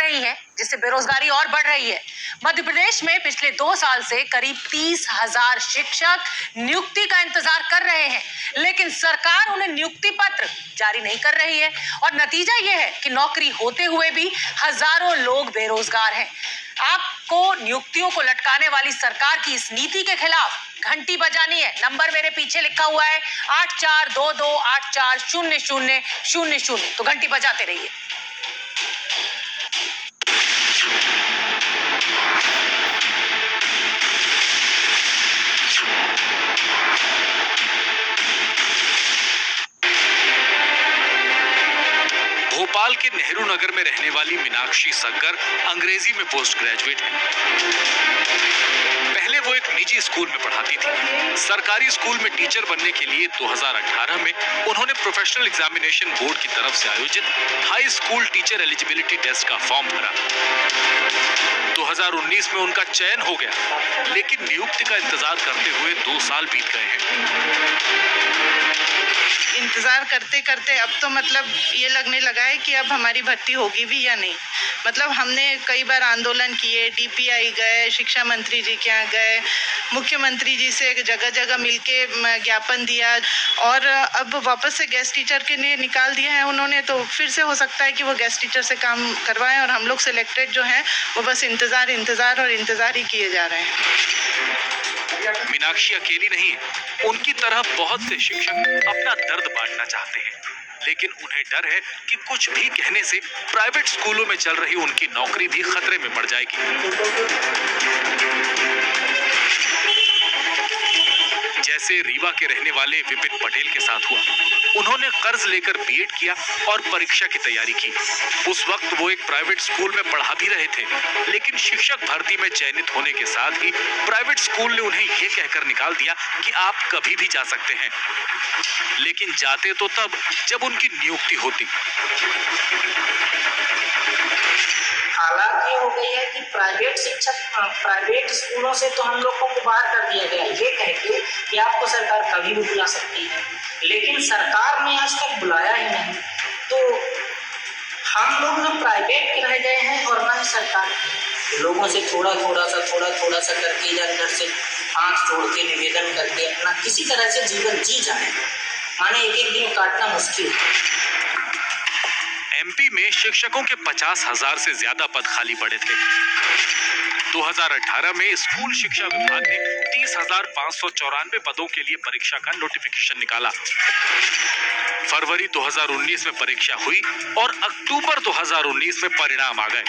रही हैं, जिससे बेरोजगारी और बढ़ रही है। मध्य प्रदेश में पिछले 2 साल से करीब 30,000 शिक्षक नियुक्ति का इंतजार कर रहे हैं, लेकिन सरकार उन्हें नियुक्ति पत्र जारी नहीं कर रही है और नतीजा यह है कि नौकरी होते हुए भी हजारों लोग बेरोजगार हैं। आपको नियुक्तियों को लटकाने वाली सरकार की इस नीति के खिलाफ घंटी बजानी है। नंबर मेरे पीछे लिखा हुआ है 8422840000। तो घंटी बजाते रहिए। भोपाल के नेहरू नगर में रहने वाली मीनाक्षी सग्गर अंग्रेजी में पोस्ट ग्रेजुएट है। पहले वो एक निजी स्कूल में पढ़ाती थी। सरकारी स्कूल में टीचर बनने के लिए 2018 में उन्होंने प्रोफेशनल एग्जामिनेशन बोर्ड की तरफ से आयोजित high school teacher eligibility test का फॉर्म भरा। 2019 में उनका चयन हो गया, लेकिन नियुक्ति का इंतजार करते हुए 2 साल बीत गए हैं। इंतजार करते करते अब तो मतलब ये लगने लगा है कि अब हमारी भर्ती होगी भी या नहीं। मतलब हमने कई बार आंदोलन किए, डीपीआई गए, शिक्षा मंत्री जी के यहाँ गए, मुख्यमंत्री जी से जगह जगह मिलके ज्ञापन दिया और अब वापस से गेस्ट टीचर के लिए निकाल दिया है उन्होंने। तो फिर से हो सकता है कि वो गेस्ट टीचर से काम करवाएं और हम लोग सिलेक्टेड जो हैं वो बस इंतजार ही किए जा रहे हैं। मीनाक्षी अकेली नहीं, उनकी तरह बहुत से शिक्षक अपना दर्द बांटना चाहते हैं, लेकिन उन्हें डर है कि कुछ भी कहने से प्राइवेट स्कूलों में चल रही उनकी नौकरी भी खतरे में पड़ जाएगी। जैसे रीवा के रहने वाले विपिन पटेल के साथ हुआ। उन्होंने कर्ज लेकर बीएड किया और परीक्षा की तैयारी की। उस वक्त वो एक प्राइवेट स्कूल में पढ़ा भी रहे थे, लेकिन शिक्षक भर्ती में चयनित होने के साथ ही प्राइवेट स्कूल ने उन्हें ये कहकर निकाल दिया कि आप कभी भी जा सकते हैं, लेकिन जाते तो तब जब उनकी नियुक्ति होती। हालांकि हो गई है कि प्राइवेट स्कूलों से तो हम लोग को बाहर कर दिया गया ये कह के कि आपको सरकार कभी भी बुला सकती है, लेकिन सरकार ने आज तक बुलाया ही नहीं। तो हम लोग ना प्राइवेट के रह गए हैं और ना ही सरकार के। लोगों से थोड़ा थोड़ा सा करके या अंदर से हाथ जोड़ के निवेदन करके अपना किसी तरह से जीवन जी जाए, माने एक दिन काटना मुश्किल है। एमपी में शिक्षकों के 50,000 से ज्यादा पद खाली पड़े थे। 2018 में स्कूल शिक्षा विभाग ने 30,594 पदों के लिए परीक्षा का नोटिफिकेशन निकाला। फरवरी 2019 में परीक्षा हुई और अक्टूबर 2019 में परिणाम आ गए।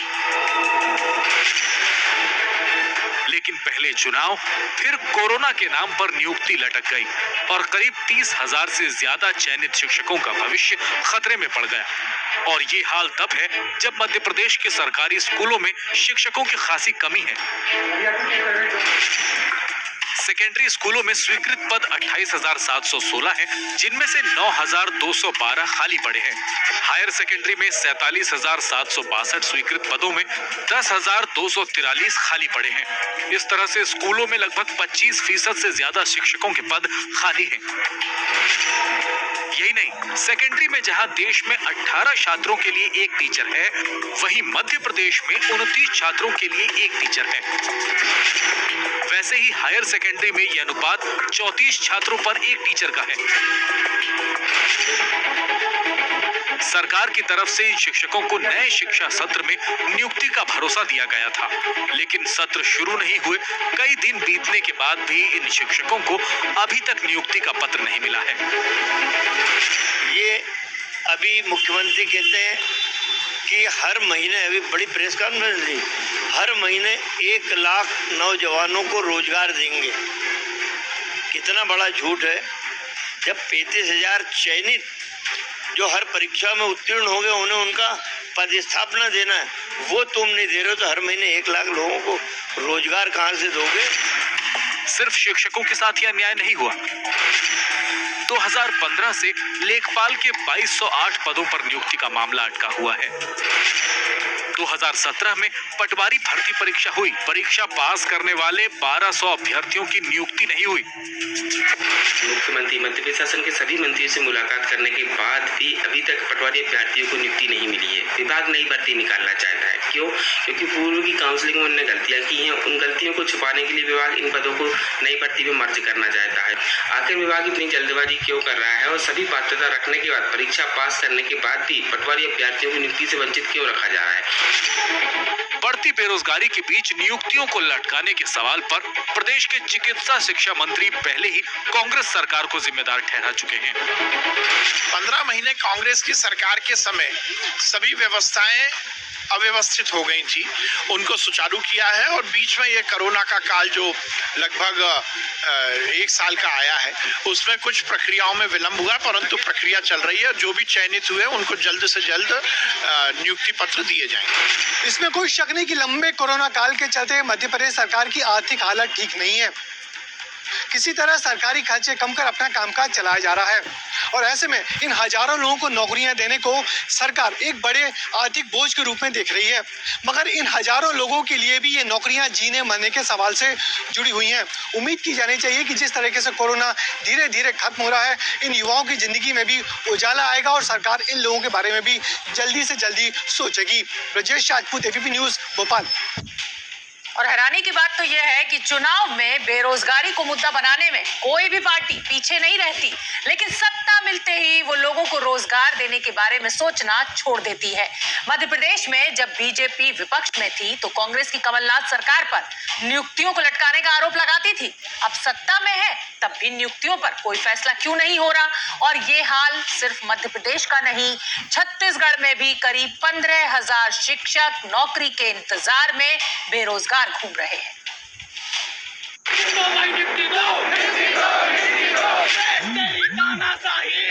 लेकिन पहले चुनाव, फिर कोरोना के नाम पर नियुक्ति लटक गई और करीब 30,000 से ज्यादा चयनित शिक्षकों का भविष्य खतरे में पड़ गया। और ये हाल तब है जब मध्य प्रदेश के सरकारी स्कूलों में शिक्षकों की खासी कमी है। सेकेंडरी स्कूलों में स्वीकृत पद 28,716 हैं, जिनमें से 9,212 खाली पड़े हैं। हायर सेकेंडरी में 47,762 स्वीकृत पदों में 10,243 खाली पड़े हैं। इस तरह से स्कूलों में लगभग 25% से ज्यादा शिक्षकों के पद खाली हैं। यही नहीं, सेकेंडरी में जहां देश में 18 छात्रों के लिए एक टीचर है, वहीं मध्य प्रदेश में 29 छात्रों के लिए एक टीचर है। वैसे ही हायर सेकेंडरी में यह अनुपात 34 छात्रों पर एक टीचर का है। सरकार की तरफ से इन शिक्षकों को नए शिक्षा सत्र में नियुक्ति का भरोसा दिया गया था, लेकिन सत्र शुरू नहीं हुए कई दिन बीतने के बाद भी इन शिक्षकों को अभी तक नियुक्ति का पत्र नहीं मिला है। ये अभी मुख्यमंत्री कहते हैं कि हर महीने, अभी बड़ी प्रेस कॉन्फ्रेंस ली, हर महीने 1 लाख नौजवानों को रोजगार देंगे। कितना बड़ा झूठ है। जब 35,000 चयनित जो हर परीक्षा में उत्तीर्ण हो गए उन्हें उनका पदस्थापना देना है, वो तुम नहीं दे रहे हो, तो हर महीने 1 लाख लोगों को रोजगार कहाँ से दोगे? सिर्फ शिक्षकों के साथ यह अन्याय नहीं हुआ। 2015 से लेखपाल के 2208 पदों पर नियुक्ति का मामला अटका हुआ है। 2017 में पटवारी भर्ती परीक्षा हुई। परीक्षा पास करने वाले 1200 अभ्यर्थियों की नियुक्ति नहीं हुई। मुख्यमंत्री मध्य प्रदेश शासन के सभी मंत्रियों से मुलाकात करने के बाद भी अभी तक पटवारी अभ्यर्थियों को नियुक्ति नहीं मिली है। विभाग नई भर्ती निकालना चाहता है। क्यों? क्योंकि पूर्व की काउंसलिंग में उन्होंने गलतियां की हैं। उन गलतियों को छुपाने के लिए विभाग इन पदों को नई भर्ती में मर्ज करना चाहता है। आखिर विभाग इतनी जल्दबाजी क्यों कर रहा है और सभी पात्रता रखने के बाद परीक्षा पास करने के बाद भी पटवारी अभ्यर्थियों को नियुक्ति से वंचित क्यों रखा जा रहा है? बढ़ती बेरोजगारी के बीच नियुक्तियों को लटकाने के सवाल पर प्रदेश के चिकित्सा शिक्षा मंत्री पहले ही कांग्रेस सरकार को जिम्मेदार ठहरा चुके हैं। 15 महीने कांग्रेस की सरकार के समय सभी व्यवस्थाएं अव्यवस्थित हो गई थी, उनको सुचारू किया है और बीच में ये कोरोना का काल जो लगभग 1 साल का आया है उसमें कुछ प्रक्रियाओं में विलंब हुआ, परंतु प्रक्रिया चल रही है। जो भी चयनित हुए उनको जल्द से जल्द नियुक्ति पत्र दिए जाएंगे। इसमें कोई शक नहीं कि लंबे कोरोना काल के चलते मध्य प्रदेश सरकार की आर्थिक हालत ठीक नहीं है। किसी तरह सरकारी खर्चे कम कर अपना कामकाज चलाया जा रहा है और ऐसे में इन हजारों लोगों को नौकरियां देने को सरकार एक बड़े आर्थिक बोझ के रूप में देख रही है। मगर इन हजारों लोगों के लिए भी ये नौकरियां जीने मरने के सवाल से जुड़ी हुई हैं। उम्मीद की जानी चाहिए कि जिस तरीके से कोरोना धीरे धीरे खत्म हो रहा है, इन युवाओं की जिंदगी में भी उजाला आएगा और सरकार इन लोगों के बारे में भी जल्दी से जल्दी सोचेगी। Brajesh Rajput, ABP news, Bhopal. और हैरानी की बात तो यह है कि चुनाव में बेरोजगारी को मुद्दा बनाने में कोई भी पार्टी पीछे नहीं रहती, लेकिन सत्ता मिलते ही वो लोगों को रोजगार देने के बारे में सोचना छोड़ देती है। मध्य प्रदेश में जब बीजेपी विपक्ष में थी तो कांग्रेस की कमलनाथ सरकार पर नियुक्तियों को लटकाने का आरोप लगाती थी। अब सत्ता में है तब भी नियुक्तियों पर कोई फैसला क्यों नहीं हो रहा? और ये हाल सिर्फ मध्य प्रदेश का नहीं, छत्तीसगढ़ में भी करीब 15,000 शिक्षक नौकरी के इंतजार में बेरोजगार घूम रहे हैं। तानाशाही